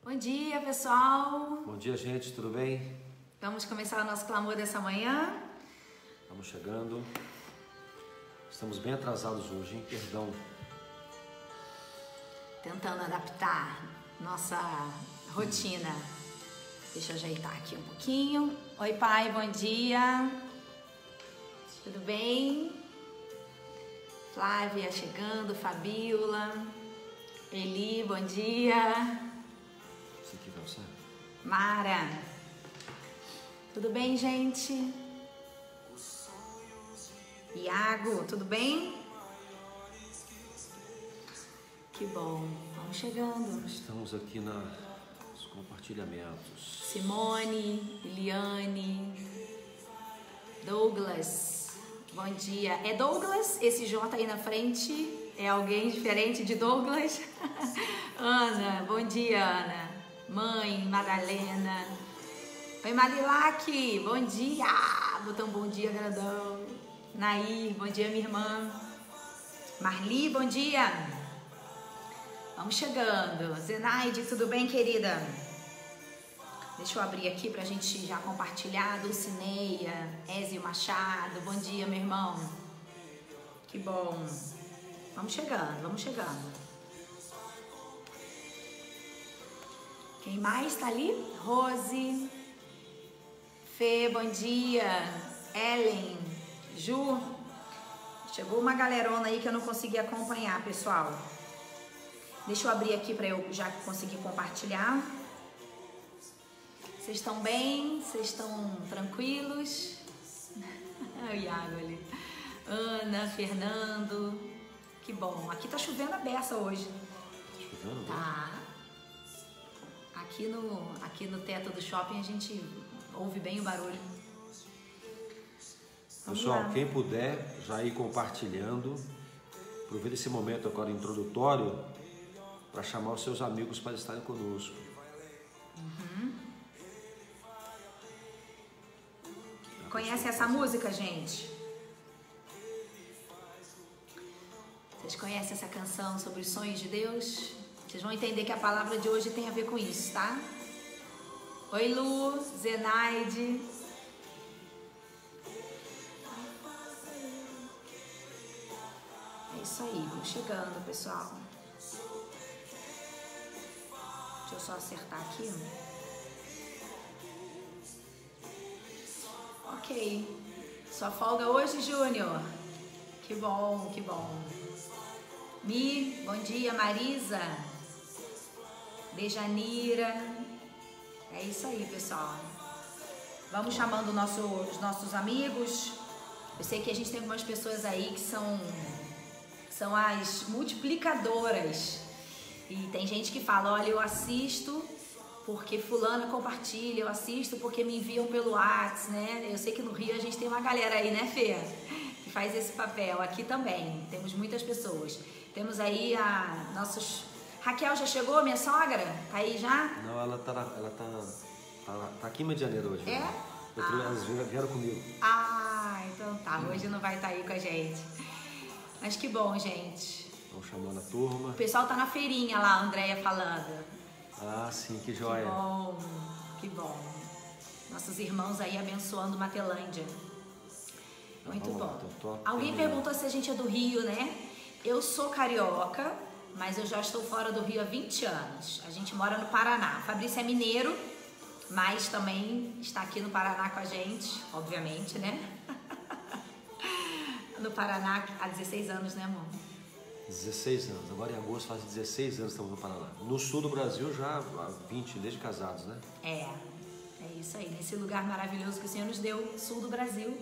Bom dia, pessoal! Bom dia, gente, tudo bem? Vamos começar o nosso clamor dessa manhã. Estamos chegando. Estamos bem atrasados hoje, hein? Perdão. Tentando adaptar nossa rotina. Deixa eu ajeitar aqui um pouquinho. Oi, pai, bom dia. Tudo bem? Flávia chegando, Fabiola. Eli, bom dia. Você aqui vai usar? Mara. Tudo bem, gente? Iago, tudo bem? Que bom. Vamos chegando. Estamos aqui nos compartilhamentos. Simone, Eliane, Douglas, bom dia. É Douglas? Esse J aí na frente é alguém diferente de Douglas? Ana, bom dia, Ana. Mãe, Madalena. Oi, Marilac, bom dia. Botou um bom dia grandão. Nair, bom dia, minha irmã. Marli, bom dia. Vamos chegando. Zenaide, tudo bem, querida? Deixa eu abrir aqui pra gente já compartilhar. Dulcineia, Ézio Machado, bom dia, meu irmão. Que bom. Vamos chegando, vamos chegando. Quem mais tá ali? Rose, Fê, bom dia. Ellen, Ju. Chegou uma galerona aí que eu não consegui acompanhar, pessoal. Deixa eu abrir aqui para eu já conseguir compartilhar. Vocês estão bem? Vocês estão tranquilos? O Iago ali. Ana, Fernando. Que bom. Aqui tá chovendo a beça hoje. Tá chovendo? Tá. Aqui no teto do shopping a gente ouve bem o barulho. Pessoal, quem puder já ir compartilhando. Aproveita esse momento agora introdutório para chamar os seus amigos para estarem conosco. Conhece essa música, gente? Vocês conhecem essa canção sobre os sonhos de Deus? Vocês vão entender que a palavra de hoje tem a ver com isso, tá? Oi, Lu, Zenaide. É isso aí, vamos chegando, pessoal. Deixa eu só acertar aqui. Ok. Sua folga hoje, Júnior? Que bom, que bom. Mi, bom dia, Marisa. Bejanira. É isso aí, pessoal. Vamos chamando os nossos amigos. Eu sei que a gente tem algumas pessoas aí que são as multiplicadoras. E tem gente que fala, olha, eu assisto porque fulano compartilha, eu assisto porque me enviam pelo WhatsApp, né? Eu sei que no Rio a gente tem uma galera aí, né, Fê? Que faz esse papel. Aqui também, temos muitas pessoas. Temos aí nossos... Raquel já chegou, minha sogra? Tá aí já? Não, ela tá aqui em Rio de Janeiro hoje. É? Elas vieram comigo. Ah, então tá. Hoje não vai estar aí com a gente. Mas que bom, gente. Estão chamando a turma. O pessoal tá na feirinha lá, a Andréia falando. Ah, sim, que joia. Que bom, que bom. Nossos irmãos aí abençoando Matelândia. Muito bom. Alguém perguntou se a gente é do Rio, né? Eu sou carioca, mas eu já estou fora do Rio há 20 anos. A gente mora no Paraná. Fabrício é mineiro, mas também está aqui no Paraná com a gente, obviamente, né? No Paraná há 16 anos, né, amor? 16 anos. Agora em agosto faz 16 anos que estamos no Paraná. No sul do Brasil já há 20, desde casados, né? É isso aí. Nesse lugar maravilhoso que o Senhor nos deu, sul do Brasil.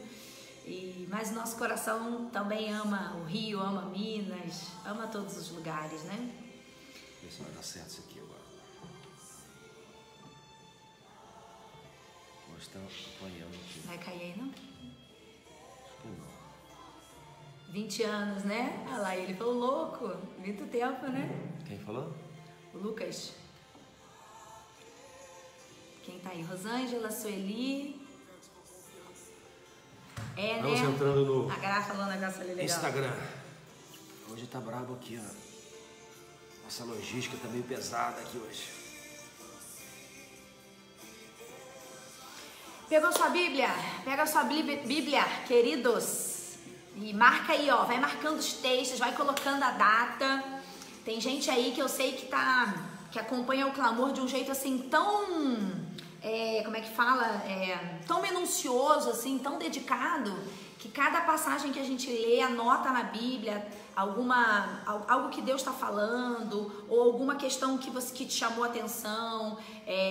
Mas o nosso coração também ama o Rio, ama Minas, ama todos os lugares, né? Vê se vai dar certo isso aqui agora. Nós estamos apanhando aqui. Vai cair aí, não? Acho que não. 20 anos, né? Olha lá, ele falou louco. Muito tempo, né? Quem falou? O Lucas. Quem tá aí? Rosângela, Sueli. Vamos né? entrando no A Gra falou um negócio ali legal. Instagram. Hoje tá brabo aqui, ó. Nossa logística tá meio pesada aqui hoje. Pegou sua Bíblia? Pega sua Bíblia, queridos. E marca aí, ó. Vai marcando os textos, vai colocando a data. Tem gente aí que eu sei que acompanha o clamor de um jeito assim tão... como é que fala? Tão minucioso, assim, tão dedicado, que cada passagem que a gente lê, anota na Bíblia algo que Deus está falando, ou alguma questão que te chamou a atenção.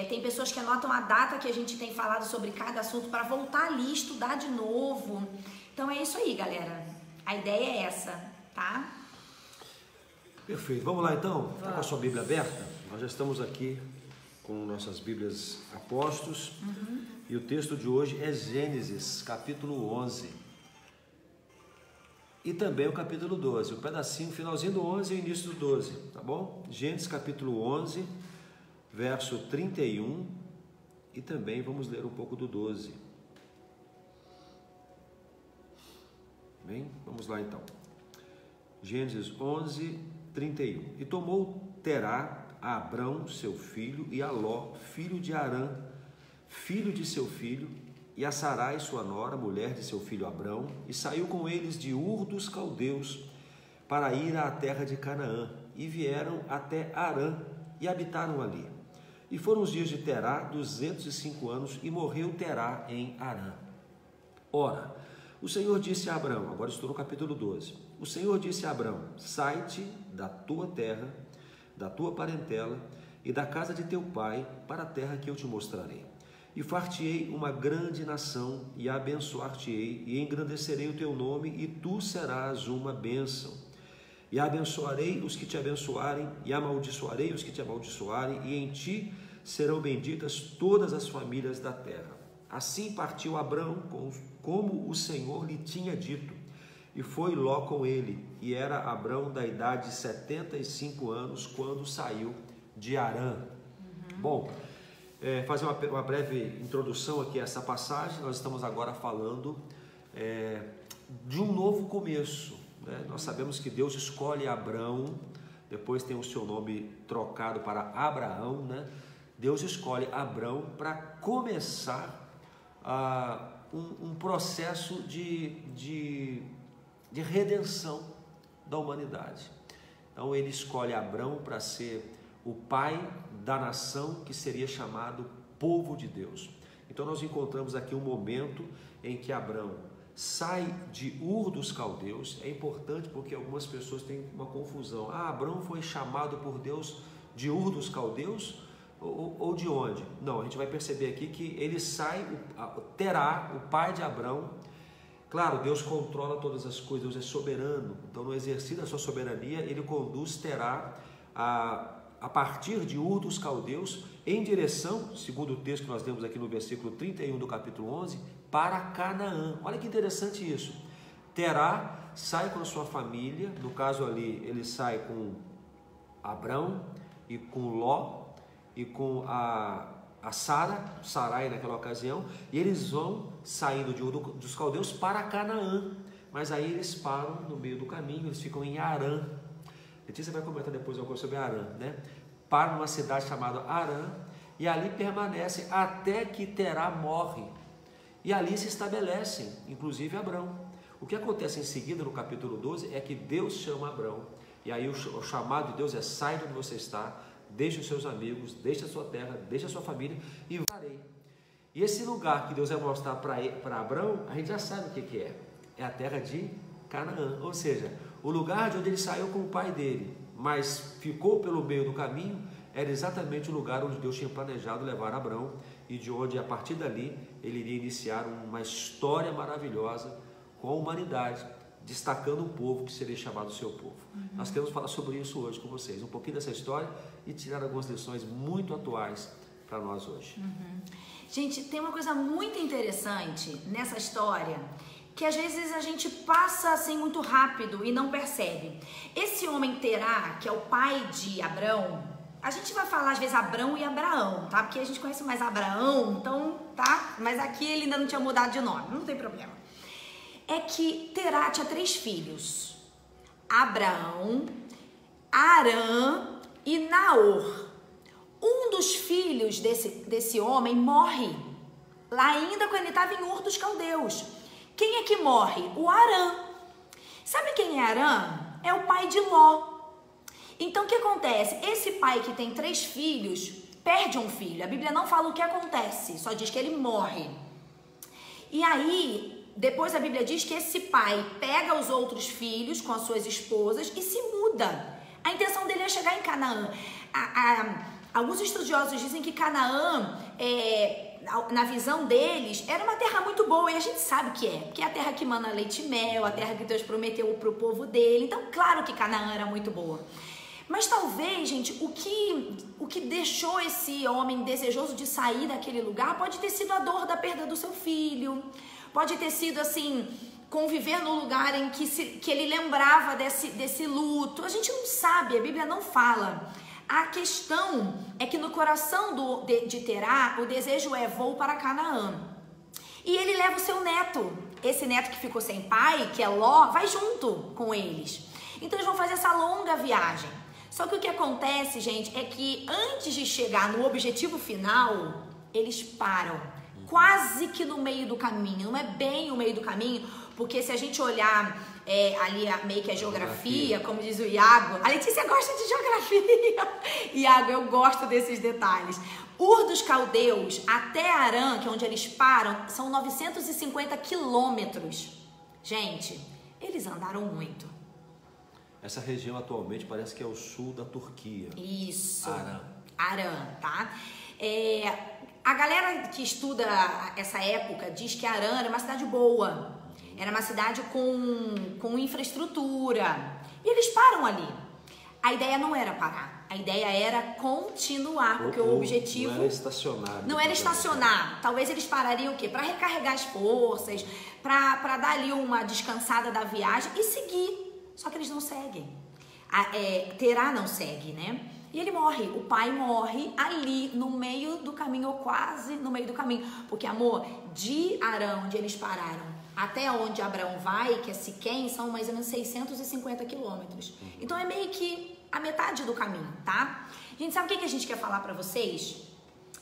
Tem pessoas que anotam a data que a gente tem falado sobre cada assunto para voltar ali, estudar de novo. Então é isso aí, galera. A ideia é essa, tá? Perfeito. Vamos lá então? Está com a sua Bíblia aberta? Nós já estamos aqui com nossas Bíblias Apóstolos. E o texto de hoje é Gênesis, capítulo 11. E também o capítulo 12. O pedacinho, finalzinho do 11 e o início do 12, tá bom? Gênesis, capítulo 11, verso 31. E também vamos ler um pouco do 12. Bem, vamos lá então. Gênesis 11, 31. E tomou Terá a Abrão, seu filho, e a Ló, filho de Arã, filho de seu filho, e a Sarai, sua nora, mulher de seu filho Abrão, e saiu com eles de Ur dos Caldeus, para ir à terra de Canaã, e vieram até Arã, e habitaram ali. E foram os dias de Terá 205 anos, e morreu Terá em Arã. Ora, o Senhor disse a Abrão, agora estou no capítulo 12, o Senhor disse a Abrão, sai-te da tua terra, da tua parentela e da casa de teu pai para a terra que eu te mostrarei. E far-te-ei uma grande nação, e abençoar-te-ei, e engrandecerei o teu nome, e tu serás uma bênção. E abençoarei os que te abençoarem, e amaldiçoarei os que te amaldiçoarem, e em ti serão benditas todas as famílias da terra. Assim partiu Abrão, como o Senhor lhe tinha dito, e foi Ló com ele, e era Abrão da idade de 75 anos, quando saiu de Arã. Bom, fazer uma breve introdução aqui a essa passagem. Nós estamos agora falando de um novo começo, né? Nós sabemos que Deus escolhe Abrão, depois tem o seu nome trocado para Abraão, né? Deus escolhe Abrão para começar um processo de redenção da humanidade. Então ele escolhe Abrão para ser o pai da nação que seria chamado povo de Deus. Então nós encontramos aqui um momento em que Abrão sai de Ur dos Caldeus. É importante porque algumas pessoas têm uma confusão. Abrão foi chamado por Deus de Ur dos Caldeus ou de onde? Não, a gente vai perceber aqui que ele sai, Terá, o pai de Abrão. Claro, Deus controla todas as coisas, Deus é soberano. Então no exercício da sua soberania, ele conduz Terá a partir de Ur dos Caldeus, em direção, segundo o texto que nós lemos aqui no versículo 31 do capítulo 11, para Canaã. Olha que interessante isso. Terá sai com a sua família, no caso ali, ele sai com Abrão e com Ló e com a Sarai naquela ocasião, e eles vão saindo de Ur dos Caldeus para Canaã. Mas aí eles param no meio do caminho, eles ficam em Arã. Letícia vai comentar depois alguma coisa sobre Arã, né? Para numa cidade chamada Arã, e ali permanece até que Terá morre. E ali se estabelecem, inclusive Abrão. O que acontece em seguida no capítulo 12 é que Deus chama Abrão. E aí o chamado de Deus é: sai de onde você está, deixe os seus amigos, deixe a sua terra, deixe a sua família e voltarei. E esse lugar que Deus vai mostrar para Abrão, a gente já sabe o que é. É a terra de Canaã, ou seja, o lugar de onde ele saiu com o pai dele, mas ficou pelo meio do caminho, era exatamente o lugar onde Deus tinha planejado levar Abrão, e de onde, a partir dali, ele iria iniciar uma história maravilhosa com a humanidade, destacando um povo que seria chamado seu povo. Nós queremos falar sobre isso hoje com vocês, um pouquinho dessa história e tirar algumas lições muito atuais para nós hoje. Gente, tem uma coisa muito interessante nessa história, que às vezes a gente passa assim muito rápido e não percebe. Esse homem Terá, que é o pai de Abrão, a gente vai falar às vezes Abrão e Abraão, tá? Porque a gente conhece mais Abraão, então, tá? Mas aqui ele ainda não tinha mudado de nome, não tem problema. É que Terá tinha 3 filhos: Abraão, Arã e Naor. Um dos filhos desse homem morre lá ainda quando ele estava em Ur dos Caldeus. Quem é que morre? O Arã. Sabe quem é Arã? É o pai de Ló. Então o que acontece? Esse pai que tem 3 filhos, perde um filho. A Bíblia não fala o que acontece, só diz que ele morre. E aí, depois a Bíblia diz que esse pai pega os outros filhos com as suas esposas e se muda. A intenção dele é chegar em Canaã. Alguns estudiosos dizem que Canaã, na visão deles, era uma terra muito boa, e a gente sabe que é, porque é a terra que mana leite e mel, a terra que Deus prometeu para o povo dele. Então, claro que Canaã era muito boa. Mas talvez, gente, o que deixou esse homem desejoso de sair daquele lugar pode ter sido a dor da perda do seu filho, pode ter sido assim, conviver no lugar em que ele lembrava desse luto. A gente não sabe, a Bíblia não fala. A questão é que no coração de Terá, o desejo é vou para Canaã. E ele leva o seu neto, esse neto que ficou sem pai, que é Ló, vai junto com eles. Então eles vão fazer essa longa viagem. Só que o que acontece, gente, é que antes de chegar no objetivo final, eles param. Quase que no meio do caminho. Não é bem o meio do caminho, porque se a gente olhar ali meio que a geografia, como diz o Iago, a Letícia gosta de geografia. Iago, eu gosto desses detalhes. Ur dos Caldeus até Arã, que é onde eles param, são 950 quilômetros. Gente, eles andaram muito. Essa região atualmente parece que é o sul da Turquia. Isso. Arã, tá? A galera que estuda essa época diz que Arã era uma cidade boa. Era uma cidade com infraestrutura. E eles param ali. A ideia não era parar. A ideia era continuar, porque o objetivo... Não era estacionar. Não era estacionar. Talvez eles parariam o quê? Para recarregar as forças, para dar ali uma descansada da viagem e seguir. Só que eles não seguem. Terá não segue, né? E ele morre. O pai morre ali no meio do caminho, ou quase no meio do caminho. Porque, amor, de Arã, onde eles pararam, até onde Abraão vai, que é Siquém, são mais ou menos 650 quilômetros. Então é meio que a metade do caminho, tá? Gente, sabe o que a gente quer falar pra vocês?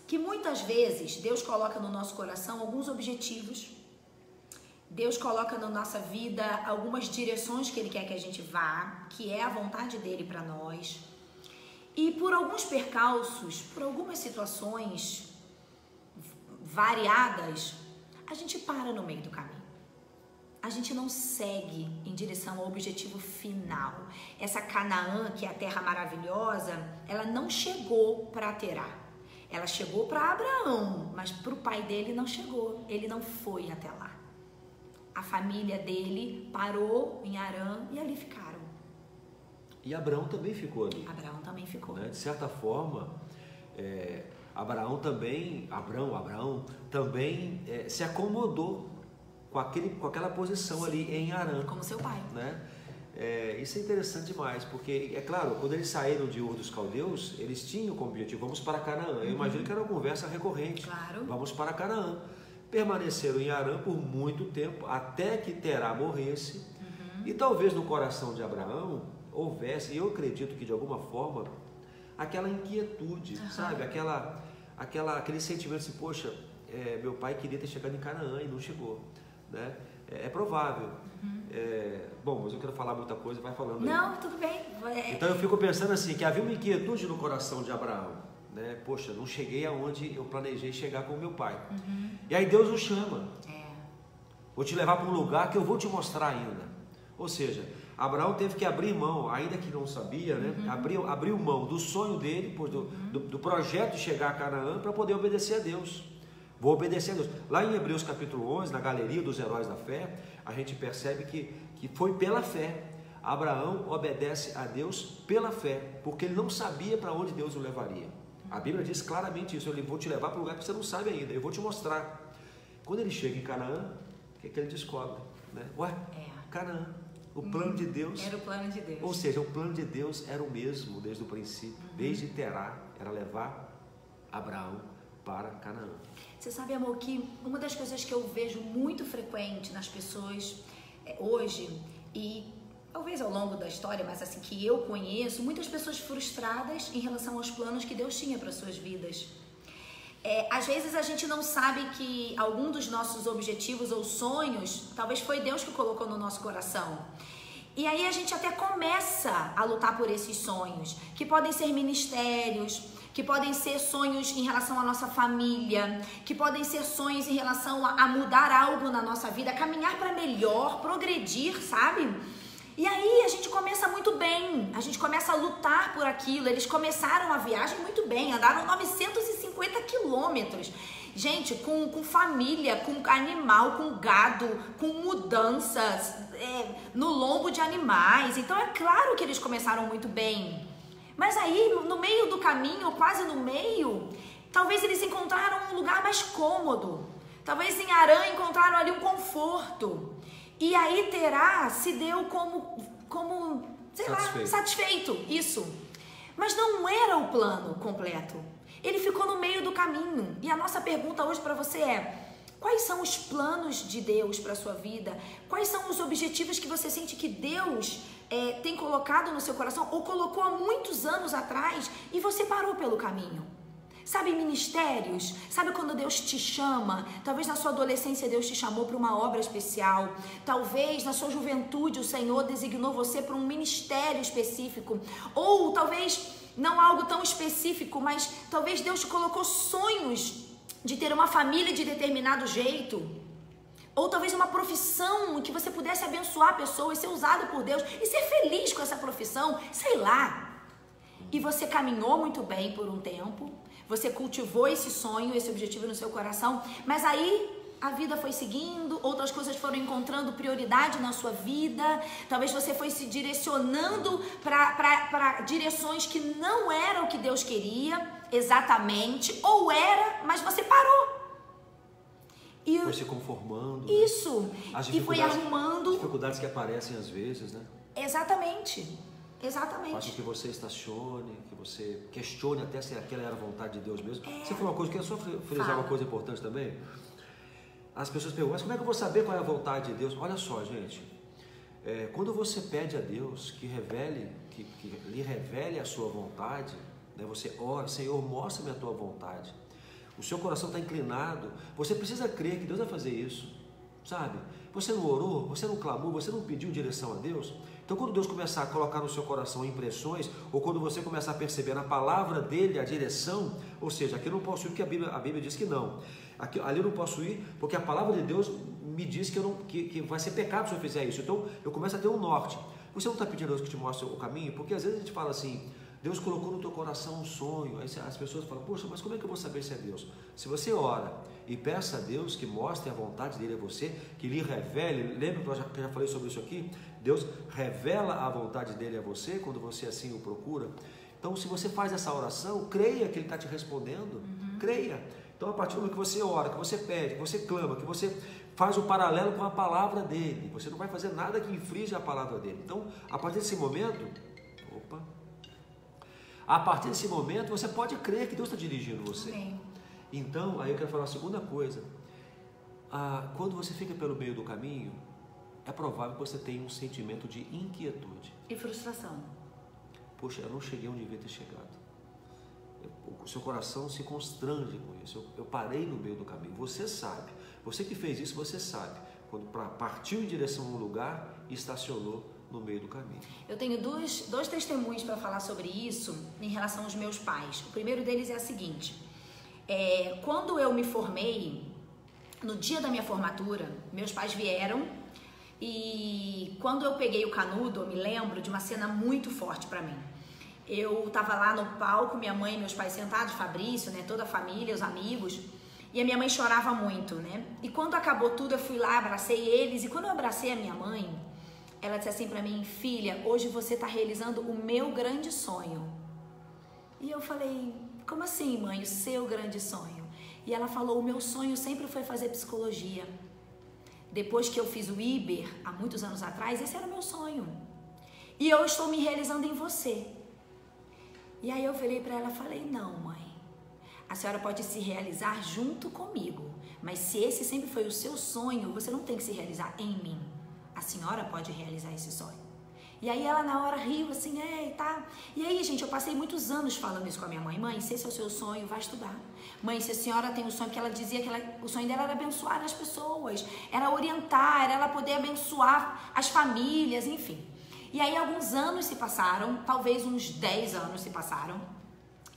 Que muitas vezes Deus coloca no nosso coração alguns objetivos. Deus coloca na nossa vida algumas direções que Ele quer que a gente vá, que é a vontade dEle para nós. E por alguns percalços, por algumas situações variadas, a gente para no meio do caminho. A gente não segue em direção ao objetivo final. Essa Canaã, que é a terra maravilhosa, ela não chegou para Terá. Ela chegou para Abraão, mas para o pai dele não chegou. Ele não foi até lá. A família dele parou em Arã e ali ficaram. E Abraão também ficou ali. Abraão também ficou. Né? De certa forma, Abraão também se acomodou com aquela posição. Sim, ali em Arã. Como seu pai. Né? Isso é interessante demais, porque, é claro, quando eles saíram de Ur dos Caldeus, eles tinham como objetivo, vamos para Canaã. Eu imagino que era uma conversa recorrente. Claro. Vamos para Canaã. Permaneceram em Arã por muito tempo, até que Terá morresse. E talvez no coração de Abraão houvesse, e eu acredito que de alguma forma, aquela inquietude, sabe? Aquele sentimento assim, poxa, meu pai queria ter chegado em Canaã e não chegou, né? É provável. Bom, mas eu quero falar muita coisa, vai falando aí. Não, tudo bem. Então eu fico pensando assim, que havia uma inquietude no coração de Abraão. Né? Poxa, não cheguei aonde eu planejei chegar com o meu pai. E aí Deus o chama. Vou te levar para um lugar que eu vou te mostrar ainda. Ou seja, Abraão teve que abrir mão, ainda que não sabia, né? Abriu mão do sonho dele, do projeto de chegar a Canaã, para poder obedecer a Deus. Vou obedecer a Deus. Lá em Hebreus capítulo 11, na galeria dos heróis da fé, a gente percebe que foi pela fé. Abraão obedece a Deus pela fé, porque ele não sabia para onde Deus o levaria. A Bíblia diz claramente isso, eu vou te levar para um lugar que você não sabe ainda, eu vou te mostrar. Quando ele chega em Canaã, o que ele descobre? Né? Canaã, o plano de Deus. Era o plano de Deus. Ou seja, o plano de Deus era o mesmo desde o princípio, desde Terá, era levar Abraão para Canaã. Você sabe, amor, que uma das coisas que eu vejo muito frequente nas pessoas hoje, e talvez ao longo da história, mas assim que eu conheço, muitas pessoas frustradas em relação aos planos que Deus tinha para suas vidas. Às vezes a gente não sabe que algum dos nossos objetivos ou sonhos, talvez foi Deus que colocou no nosso coração. E aí a gente até começa a lutar por esses sonhos, que podem ser ministérios, que podem ser sonhos em relação à nossa família, que podem ser sonhos em relação a mudar algo na nossa vida, caminhar para melhor, progredir, sabe? E aí a gente começa muito bem, a gente começa a lutar por aquilo. Eles começaram a viagem muito bem, andaram 950 quilômetros. Gente, com família, com animal, com gado, com mudanças, no lombo de animais. Então é claro que eles começaram muito bem. Mas aí, no meio do caminho, quase no meio, talvez eles encontraram um lugar mais cômodo. Talvez em Harã encontraram ali um conforto. E aí Terá se deu como sei lá, satisfeito, isso. Mas não era o plano completo. Ele ficou no meio do caminho. E a nossa pergunta hoje para você é: quais são os planos de Deus para a sua vida? Quais são os objetivos que você sente que Deus tem colocado no seu coração ou colocou há muitos anos atrás e você parou pelo caminho? Sabe, ministérios? Sabe quando Deus te chama? Talvez na sua adolescência Deus te chamou para uma obra especial. Talvez na sua juventude o Senhor designou você para um ministério específico. Ou talvez não algo tão específico, mas talvez Deus te colocou sonhos de ter uma família de determinado jeito. Ou talvez uma profissão que você pudesse abençoar pessoas, ser usado por Deus e ser feliz com essa profissão, sei lá. E você caminhou muito bem por um tempo. Você cultivou esse sonho, esse objetivo no seu coração, mas aí a vida foi seguindo, outras coisas foram encontrando prioridade na sua vida, talvez você foi se direcionando para direções que não eram o que Deus queria exatamente, ou era, mas você parou. E foi se conformando. Isso, e foi arrumando. As dificuldades que aparecem às vezes, né? Exatamente. Exatamente. Faz com que você estacione, que você questione até se aquela era a vontade de Deus mesmo. Você falou uma coisa, que eu só frisar uma coisa importante também. As pessoas perguntam, mas como é que eu vou saber qual é a vontade de Deus? Olha só, gente, quando você pede a Deus que lhe revele a sua vontade, né, você ora, Senhor, mostra-me a tua vontade. O seu coração está inclinado, você precisa crer que Deus vai fazer isso, sabe? Você não orou, você não clamou, você não pediu direção a Deus. Então, quando Deus começar a colocar no seu coração impressões, ou quando você começar a perceber na palavra dele a direção, ou seja, aqui eu não posso ir porque a Bíblia diz que não. Ali eu não posso ir porque a palavra de Deus me diz que vai ser pecado se eu fizer isso. Então, eu começo a ter um norte. Você não está pedindo a Deus que te mostre o caminho? Porque às vezes a gente fala assim, Deus colocou no teu coração um sonho. Aí as pessoas falam, poxa, mas como é que eu vou saber se é Deus? Se você ora e peça a Deus que mostre a vontade dele a você, que lhe revele, lembra que eu já falei sobre isso aqui? Deus revela a vontade dele a você quando você assim o procura. Então, se você faz essa oração, creia que ele está te respondendo. Creia. Então, a partir do momento que você ora, que você pede, que você clama, que você faz o paralelo com a palavra dele, você não vai fazer nada que infrinja a palavra dele. Então, a partir desse momento, você pode crer que Deus está dirigindo você. Amém. Então, aí eu quero falar a segunda coisa. Quando você fica pelo meio do caminho, é provável que você tenha um sentimento de inquietude. E frustração. Poxa, eu não cheguei onde devia ter chegado. O seu coração se constrange com isso. Eu parei no meio do caminho. Você sabe. Você que fez isso, você sabe. Quando partiu em direção a um lugar e estacionou no meio do caminho. Eu tenho dois testemunhos para falar sobre isso em relação aos meus pais. O primeiro deles é o seguinte. Quando eu me formei, no dia da minha formatura, meus pais vieram e quando eu peguei o canudo, eu me lembro de uma cena muito forte para mim. Eu estava lá no palco, minha mãe e meus pais sentados, Fabrício, né, toda a família, os amigos, e a minha mãe chorava muito, né? E quando acabou tudo, eu fui lá, abracei eles, e quando eu abracei a minha mãe, ela disse assim para mim, filha, hoje você está realizando o meu grande sonho. E eu falei, como assim, mãe, o seu grande sonho? E ela falou, o meu sonho sempre foi fazer psicologia. Depois que eu fiz o Iber, há muitos anos atrás, esse era o meu sonho. E eu estou me realizando em você. E aí eu virei para ela e falei, não, mãe, a senhora pode se realizar junto comigo, mas se esse sempre foi o seu sonho, você não tem que se realizar em mim. A senhora pode realizar esse sonho. E aí ela na hora riu assim, tá. E aí, gente, eu passei muitos anos falando isso com a minha mãe. Mãe, se esse é o seu sonho, vai estudar. Mãe, se a senhora tem um sonho, que ela dizia que o sonho dela era abençoar as pessoas, era orientar, era ela poder abençoar as famílias, enfim. E aí alguns anos se passaram, talvez uns 10 anos se passaram.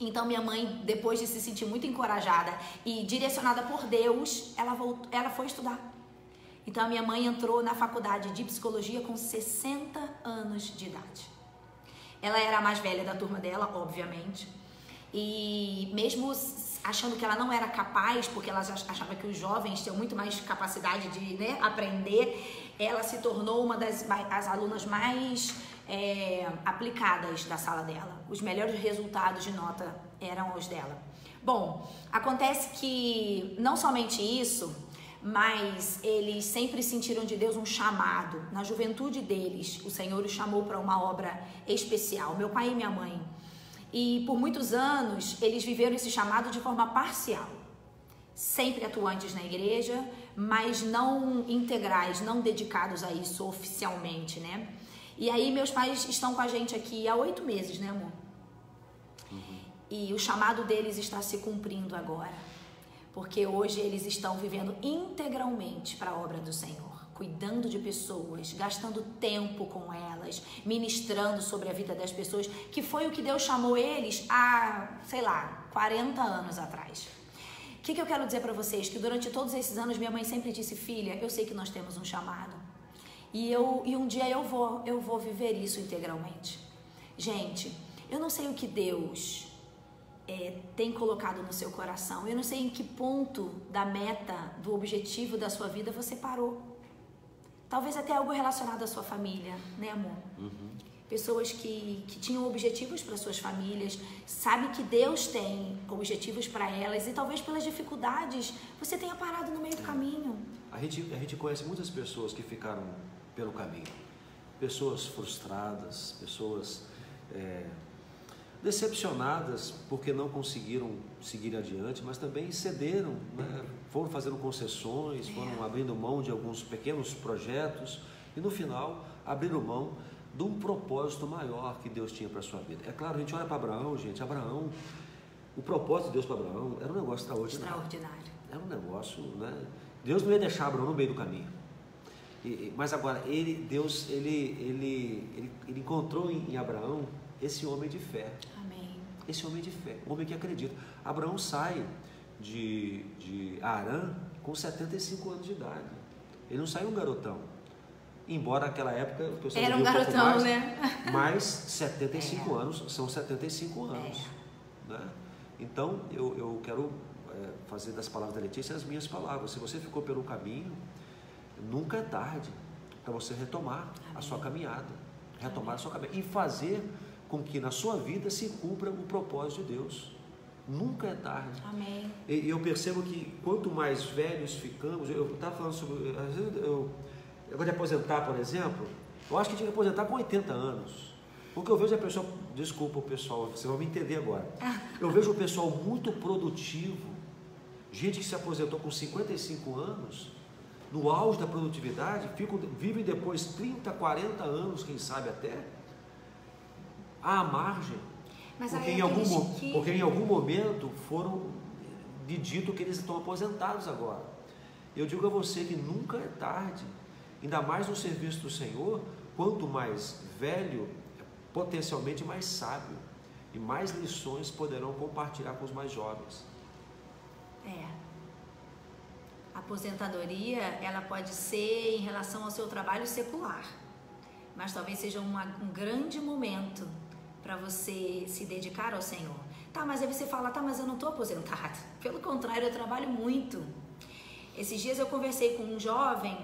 Então minha mãe, depois de se sentir muito encorajada e direcionada por Deus, ela foi estudar. Então a minha mãe entrou na faculdade de psicologia com 60 anos de idade. Ela era a mais velha da turma dela, obviamente. E mesmo achando que ela não era capaz, porque ela achava que os jovens tinham muito mais capacidade de, né, aprender, ela se tornou uma das alunas mais aplicadas da sala dela. Os melhores resultados de nota eram os dela. Bom, acontece que não somente isso, mas eles sempre sentiram de Deus um chamado. Na juventude deles, o Senhor os chamou para uma obra especial, meu pai e minha mãe. E por muitos anos, eles viveram esse chamado de forma parcial. Sempre atuantes na igreja, mas não integrais, não dedicados a isso oficialmente, né? E aí meus pais estão com a gente aqui há 8 meses, né, amor? E o chamado deles está se cumprindo agora. Porque hoje eles estão vivendo integralmente para a obra do Senhor, cuidando de pessoas, gastando tempo com elas, ministrando sobre a vida das pessoas, que foi o que Deus chamou eles há, 40 anos atrás. O que eu quero dizer para vocês? Que durante todos esses anos minha mãe sempre disse, filha, eu sei que nós temos um chamado e um dia eu vou viver isso integralmente. Gente, eu não sei o que Deus tem colocado no seu coração. Eu não sei em que ponto da meta, do objetivo da sua vida você parou. Talvez até algo relacionado à sua família, né, amor? Pessoas que tinham objetivos para suas famílias, sabe que Deus tem objetivos para elas e talvez pelas dificuldades você tenha parado no meio do caminho. A gente conhece muitas pessoas que ficaram pelo caminho. Pessoas frustradas, pessoas decepcionadas porque não conseguiram seguir adiante, mas também cederam, né? Foram fazendo concessões, foram abrindo mão de alguns pequenos projetos e no final abriram mão de um propósito maior que Deus tinha para a sua vida. É claro, a gente olha para Abraão, gente, o propósito de Deus para Abraão era um negócio extraordinário. Era um negócio, né? Deus não ia deixar Abraão no meio do caminho. Mas agora, Deus encontrou em Abraão esse homem de fé. Amém. Esse homem de fé, um homem que acredita. Abraão sai de Harã com 75 anos de idade. Ele não saiu um garotão. Embora naquela época o pessoal era um garotão, mais, né? Mas 75 anos são 75 anos. Né? Então eu quero fazer das palavras da Letícia as minhas palavras. Se você ficou pelo caminho, nunca é tarde para você retomar a sua caminhada. Retomar a sua caminhada e fazer com que na sua vida se cumpra o propósito de Deus. Nunca é tarde. Amém. E eu percebo que quanto mais velhos ficamos, eu estava falando sobre, às vezes eu gosto de aposentar, por exemplo, eu acho que tinha que aposentar com 80 anos. Porque eu vejo a pessoa, desculpa o pessoal, você vai me entender agora. Eu vejo o pessoal muito produtivo, gente que se aposentou com 55 anos, no auge da produtividade, vivem depois 30, 40 anos, quem sabe até, à margem. Mas porque em algum momento foram de dito que eles estão aposentados agora. Eu digo a você que nunca é tarde, ainda mais no serviço do Senhor. Quanto mais velho, potencialmente mais sábio, e mais lições poderão compartilhar com os mais jovens. A aposentadoria, ela pode ser em relação ao seu trabalho secular, mas talvez seja um grande momento para você se dedicar ao Senhor. Tá, mas aí você fala, mas eu não estou aposentado. Pelo contrário, eu trabalho muito. Esses dias eu conversei com um jovem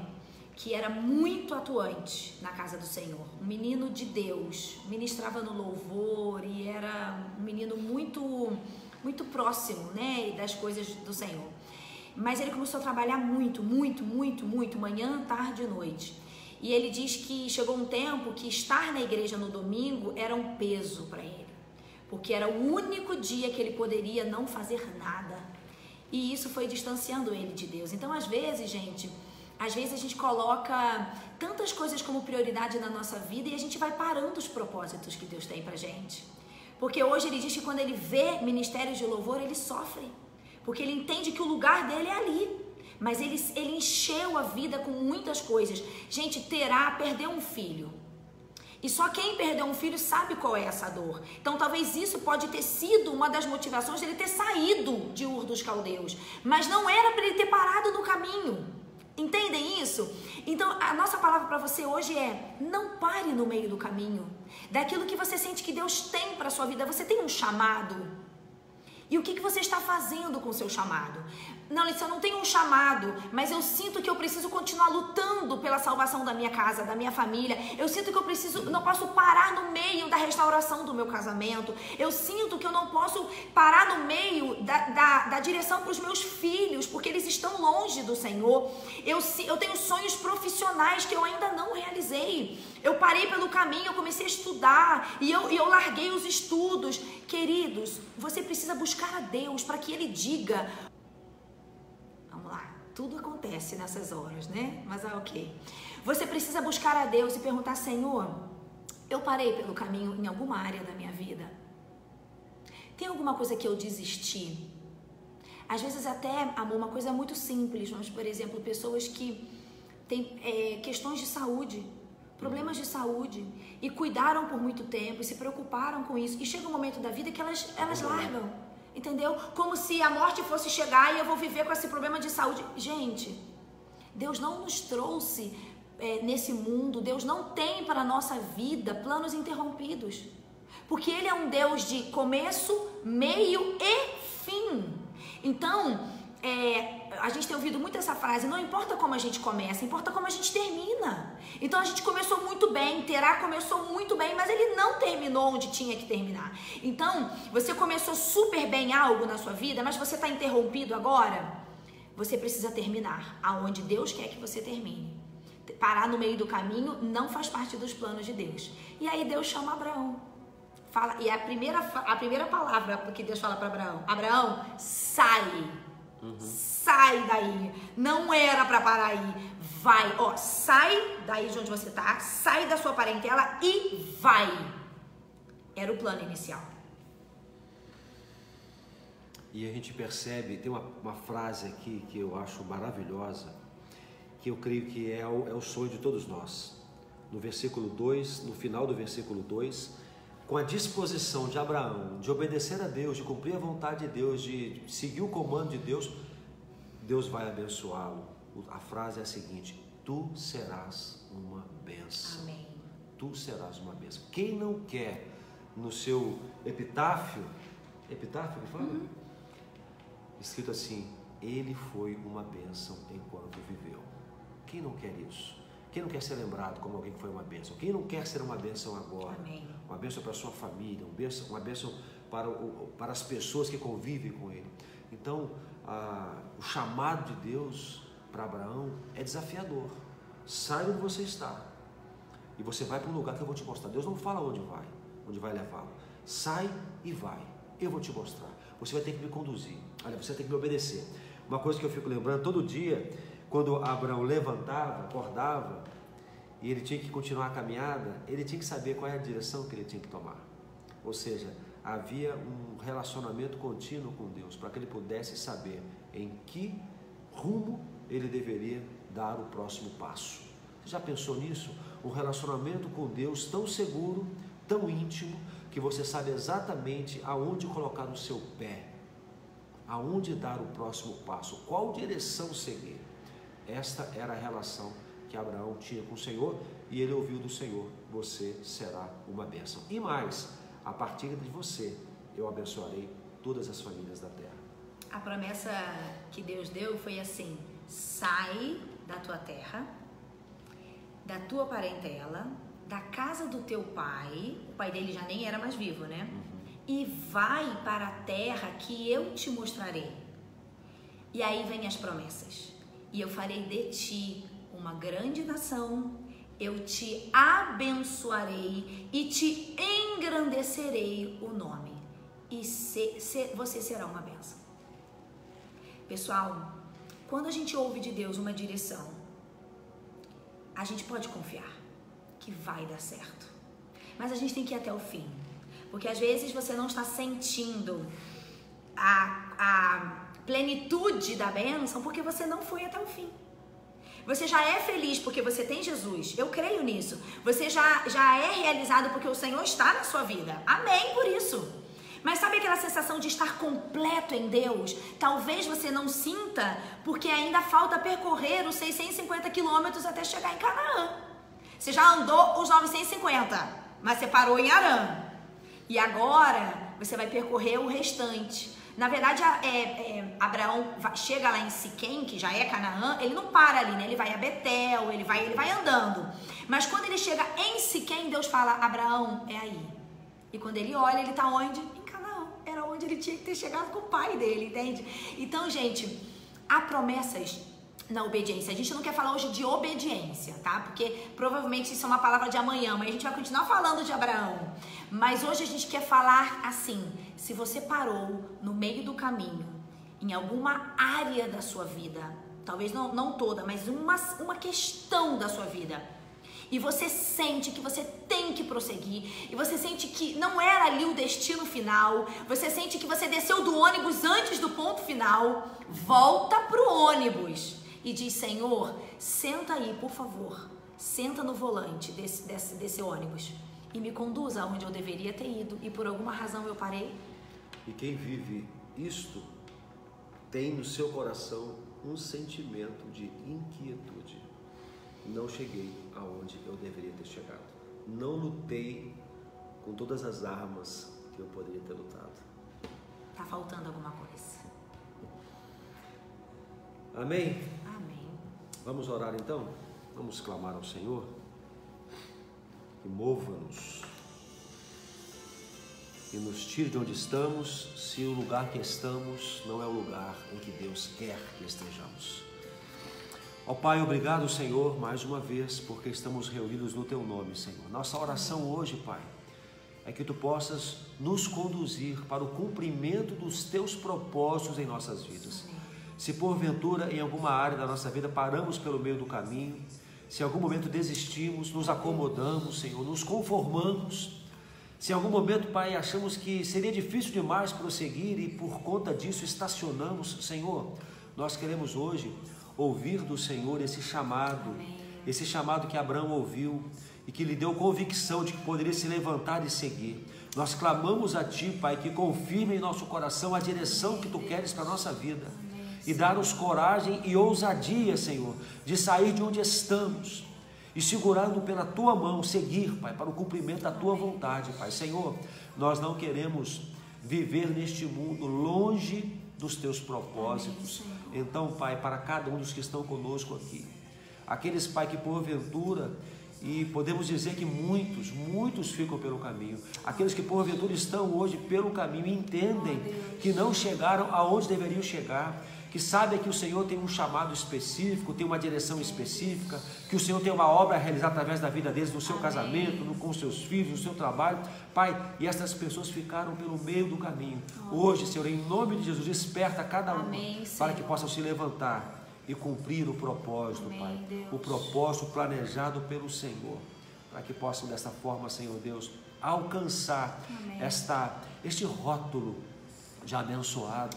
que era muito atuante na casa do Senhor, um menino de Deus, ministrava no louvor e era um menino muito, muito próximo, né, das coisas do Senhor. Mas ele começou a trabalhar muito, manhã, tarde e noite. E ele diz que chegou um tempo que estar na igreja no domingo era um peso para ele, porque era o único dia que ele poderia não fazer nada. E isso foi distanciando ele de Deus. Então, às vezes, gente, Às vezes a gente coloca tantas coisas como prioridade na nossa vida e a gente vai parando os propósitos que Deus tem pra gente. Porque hoje ele diz que quando ele vê ministérios de louvor, ele sofre. Porque ele entende que o lugar dele é ali. Mas ele encheu a vida com muitas coisas. Gente, perder um filho. E só quem perdeu um filho sabe qual é essa dor. Então talvez isso pode ter sido uma das motivações dele ter saído de Ur dos Caldeus. Mas não era para ele ter parado no caminho. Entendem isso? Então a nossa palavra para você hoje é: não pare no meio do caminho. Daquilo que você sente que Deus tem para sua vida. Você tem um chamado. E o que você está fazendo com o seu chamado? Não, Letícia, eu não tenho um chamado, mas eu sinto que eu preciso continuar lutando pela salvação da minha casa, da minha família. Eu sinto que eu não posso parar no meio da restauração do meu casamento. Eu sinto que eu não posso parar no meio da direção para os meus filhos, porque eles estão longe do Senhor. Eu tenho sonhos profissionais que eu ainda não realizei. Eu parei pelo caminho, eu comecei a estudar e eu larguei os estudos. Queridos, você precisa buscar a Deus para que Ele diga. Vamos lá, tudo acontece nessas horas, né? Mas ok. Você precisa buscar a Deus e perguntar: Senhor, eu parei pelo caminho em alguma área da minha vida? Tem alguma coisa que eu desisti? Às vezes até, amor, uma coisa muito simples, mas, por exemplo, pessoas que têm questões de saúde, problemas de saúde, e cuidaram por muito tempo, e se preocuparam com isso, e chega um momento da vida que elas largam, entendeu? Como se a morte fosse chegar e eu vou viver com esse problema de saúde. Gente, Deus não nos trouxe nesse mundo, Deus não tem para a nossa vida planos interrompidos, porque Ele é um Deus de começo, meio e fim. Então, a gente tem ouvido muito essa frase: não importa como a gente começa, importa como a gente termina. Então a gente começou muito bem, Terá começou muito bem, mas ele não terminou onde tinha que terminar. Então, você começou super bem algo na sua vida, mas você está interrompido agora. Você precisa terminar aonde Deus quer que você termine. Parar no meio do caminho não faz parte dos planos de Deus. E aí Deus chama Abraão. E a primeira palavra que Deus fala para Abraão: Abraão, sai. Sai daí. Não era para parar aí. Vai, sai daí de onde você tá, sai da sua parentela e vai. Era o plano inicial. E a gente percebe, tem uma frase aqui que eu acho maravilhosa, que eu creio que é o sonho de todos nós. No versículo 2, no final do versículo 2, com a disposição de Abraão de obedecer a Deus, de cumprir a vontade de Deus, de seguir o comando de Deus, Deus vai abençoá-lo. A frase é a seguinte: tu serás uma bênção. Amém. Tu serás uma bênção. Quem não quer no seu epitáfio que fala? Escrito assim: ele foi uma bênção enquanto viveu. Quem não quer isso? Quem não quer ser lembrado como alguém que foi uma bênção? Quem não quer ser uma bênção agora? Amém. Uma bênção para a sua família, uma bênção para as pessoas que convivem com ele. Então, o chamado de Deus para Abraão é desafiador. Sai onde você está e você vai para um lugar que eu vou te mostrar. Deus não fala onde vai levá-lo. Sai e vai, eu vou te mostrar. Você vai ter que me conduzir, olha, você vai ter que me obedecer. Uma coisa que eu fico lembrando todo dia, quando Abraão levantava, acordava, e ele tinha que continuar a caminhada, ele tinha que saber qual é a direção que ele tinha que tomar. Ou seja, havia um relacionamento contínuo com Deus, para que ele pudesse saber em que rumo ele deveria dar o próximo passo. Você já pensou nisso? Um relacionamento com Deus tão seguro, tão íntimo, que você sabe exatamente aonde colocar o seu pé, aonde dar o próximo passo, qual direção seguir. Esta era a relação que Abraão tinha com o Senhor, e ele ouviu do Senhor: você será uma bênção. E mais, a partir de você, eu abençoarei todas as famílias da terra. A promessa que Deus deu foi assim: sai da tua terra, da tua parentela, da casa do teu pai, o pai dele já nem era mais vivo, né? E vai para a terra que eu te mostrarei. E aí vem as promessas: e eu farei de ti uma grande nação, eu te abençoarei e te engrandecerei o nome, e você será uma bênção. Pessoal, quando a gente ouve de Deus uma direção, a gente pode confiar que vai dar certo. Mas a gente tem que ir até o fim. Porque às vezes você não está sentindo a plenitude da bênção porque você não foi até o fim. Você já é feliz porque você tem Jesus. Eu creio nisso. Você já é realizado porque o Senhor está na sua vida. Amém por isso. Mas sabe aquela sensação de estar completo em Deus? Talvez você não sinta porque ainda falta percorrer os 650 quilômetros até chegar em Canaã. Você já andou os 950, mas você parou em Harã. E agora você vai percorrer o restante. Na verdade, Abraão chega lá em Siquém, que já é Canaã, ele não para ali, né? Ele vai a Betel, ele vai andando. Mas quando ele chega em Siquém, Deus fala, Abraão, é aí. E quando ele olha, ele está onde? Em Canaã. Era onde ele tinha que ter chegado com o pai dele, entende? Então, gente, há promessas na obediência. A gente não quer falar hoje de obediência, tá? Porque provavelmente isso é uma palavra de amanhã, mas a gente vai continuar falando de Abraão. Mas hoje a gente quer falar assim, se você parou no meio do caminho, em alguma área da sua vida, talvez não toda, mas uma questão da sua vida, e você sente que você tem que prosseguir, e você sente que não era ali o destino final, você sente que você desceu do ônibus antes do ponto final, volta pro ônibus e diz, Senhor, senta aí, por favor, senta no volante desse ônibus e me conduza aonde eu deveria ter ido e por alguma razão eu parei. E quem vive isto tem no seu coração um sentimento de inquietude. Não cheguei aonde eu deveria ter chegado. Não lutei com todas as armas que eu poderia ter lutado. Tá faltando alguma coisa. Amém? Amém. Vamos orar então? Vamos clamar ao Senhor? E mova-nos. E nos tire de onde estamos, se o lugar que estamos não é o lugar em que Deus quer que estejamos. Ó Pai, obrigado, Senhor, mais uma vez, porque estamos reunidos no Teu nome, Senhor. Nossa oração hoje, Pai, é que Tu possas nos conduzir para o cumprimento dos Teus propósitos em nossas vidas. Se porventura em alguma área da nossa vida paramos pelo meio do caminho, se em algum momento desistimos, nos acomodamos, Senhor, nos conformamos, se em algum momento, Pai, achamos que seria difícil demais prosseguir e por conta disso estacionamos, Senhor, nós queremos hoje ouvir do Senhor esse chamado que Abraão ouviu e que lhe deu convicção de que poderia se levantar e seguir. Nós clamamos a Ti, Pai, que confirme em nosso coração a direção que Tu queres para a nossa vida e dar-nos coragem e ousadia, Senhor, de sair de onde estamos e segurando pela Tua mão, seguir, Pai, para o cumprimento da Tua vontade, Pai. Senhor, nós não queremos viver neste mundo longe dos Teus propósitos. Então, Pai, para cada um dos que estão conosco aqui, aqueles, Pai, que porventura, e podemos dizer que muitos ficam pelo caminho, aqueles que porventura estão hoje pelo caminho e entendem que não chegaram aonde deveriam chegar, que sabem que o Senhor tem um chamado específico, tem uma direção específica, que o Senhor tem uma obra a realizar através da vida deles, no seu casamento, com seus filhos, no seu trabalho, Pai, e essas pessoas ficaram pelo meio do caminho. Hoje, Senhor, em nome de Jesus, desperta cada um para que possam se levantar e cumprir o propósito, Pai, o propósito planejado pelo Senhor, para que possam dessa forma, Senhor Deus, alcançar este rótulo já abençoado,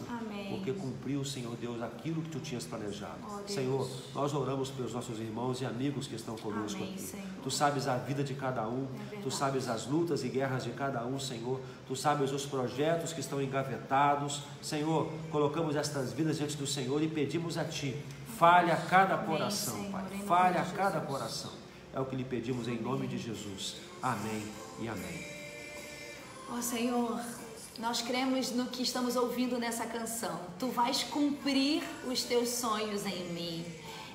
porque cumpriu, Senhor Deus, aquilo que Tu tinhas planejado. Senhor, nós oramos pelos nossos irmãos e amigos que estão conosco aqui. Senhor. Tu sabes a vida de cada um, Tu sabes as lutas e guerras de cada um, Senhor. Tu sabes os projetos que estão engavetados. Senhor, colocamos estas vidas diante do Senhor e pedimos a Ti, fale a cada coração, Pai, fale a cada coração. É o que lhe pedimos em nome de Jesus. Amém e amém. Ó Senhor, nós cremos no que estamos ouvindo nessa canção. Tu vais cumprir os Teus sonhos em mim.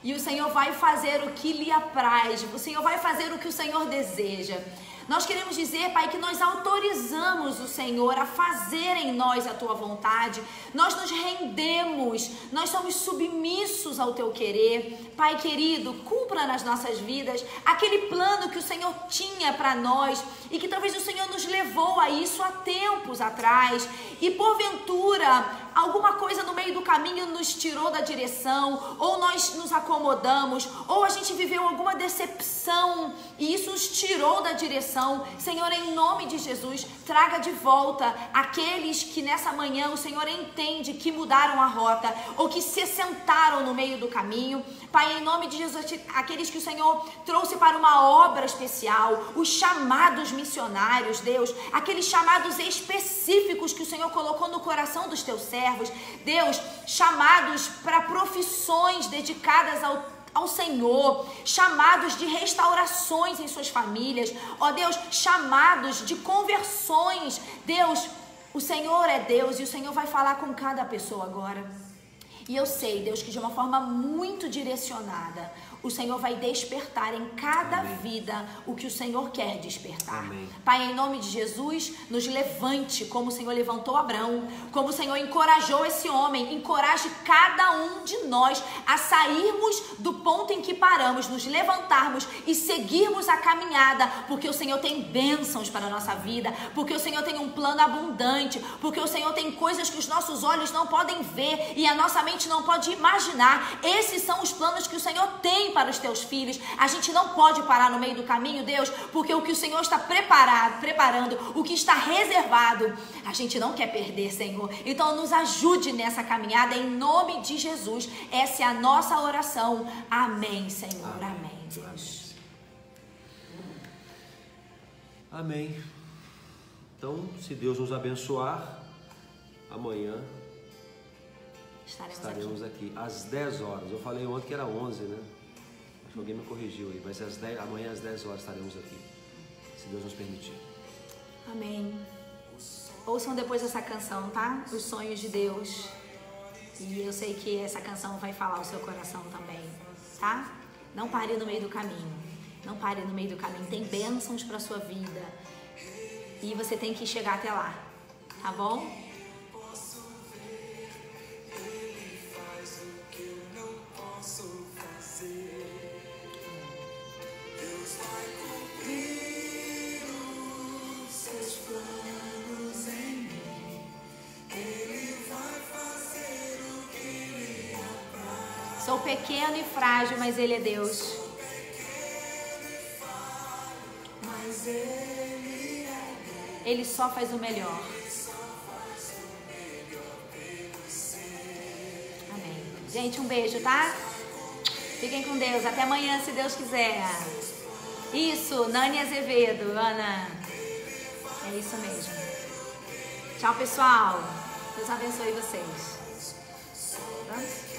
E o Senhor vai fazer o que lhe apraz. O Senhor vai fazer o que o Senhor deseja. Nós queremos dizer, Pai, que nós autorizamos o Senhor a fazer em nós a Tua vontade. Nós nos rendemos, nós somos submissos ao Teu querer. Pai querido, cumpra nas nossas vidas aquele plano que o Senhor tinha para nós e que talvez o Senhor nos levou a isso há tempos atrás. E porventura, alguma coisa no meio do caminho nos tirou da direção, ou nós nos acomodamos, ou a gente viveu alguma decepção e isso nos tirou da direção. Senhor, em nome de Jesus, traga de volta aqueles que nessa manhã o Senhor entende que mudaram a rota ou que se sentaram no meio do caminho. Pai, em nome de Jesus, aqueles que o Senhor trouxe para uma obra especial, os chamados missionários, Deus, aqueles chamados específicos que o Senhor colocou no coração dos teus servos, Deus, chamados para profissões dedicadas ao Senhor, chamados de restaurações em suas famílias, ó Deus, chamados de conversões. Deus, o Senhor é Deus e o Senhor vai falar com cada pessoa agora. E eu sei, Deus, que de uma forma muito direcionada, o Senhor vai despertar em cada Amém. Vida o que o Senhor quer despertar. Amém. Pai, em nome de Jesus, nos levante como o Senhor levantou Abraão, como o Senhor encorajou esse homem. Encoraje cada um de nós a sairmos do ponto em que paramos, nos levantarmos e seguirmos a caminhada, porque o Senhor tem bênçãos para a nossa vida, porque o Senhor tem um plano abundante, porque o Senhor tem coisas que os nossos olhos não podem ver e a nossa mente não pode imaginar. Esses são os planos que o Senhor tem para os teus filhos. A gente não pode parar no meio do caminho, Deus, porque o que o Senhor está preparando, o que está reservado, a gente não quer perder, Senhor. Então nos ajude nessa caminhada em nome de Jesus. Essa é a nossa oração. Amém, Senhor. Amém, Deus. Amém. Então, se Deus nos abençoar, amanhã estaremos aqui às 10 horas. Eu falei ontem que era 11, né? Acho que alguém me corrigiu aí, mas amanhã às 10 horas estaremos aqui, se Deus nos permitir. Amém. Ouçam depois essa canção, tá? Os sonhos de Deus. E eu sei que essa canção vai falar o seu coração também, tá? Não pare no meio do caminho. Não pare no meio do caminho. Tem bênçãos para sua vida. E você tem que chegar até lá, tá bom? Sou pequeno e frágil, mas Ele é Deus. Ele só faz o melhor. Amém. Gente, um beijo, tá? Fiquem com Deus. Até amanhã, se Deus quiser. Isso, Nani Azevedo, Ana. É isso mesmo. Tchau, pessoal. Deus abençoe vocês. Vamos?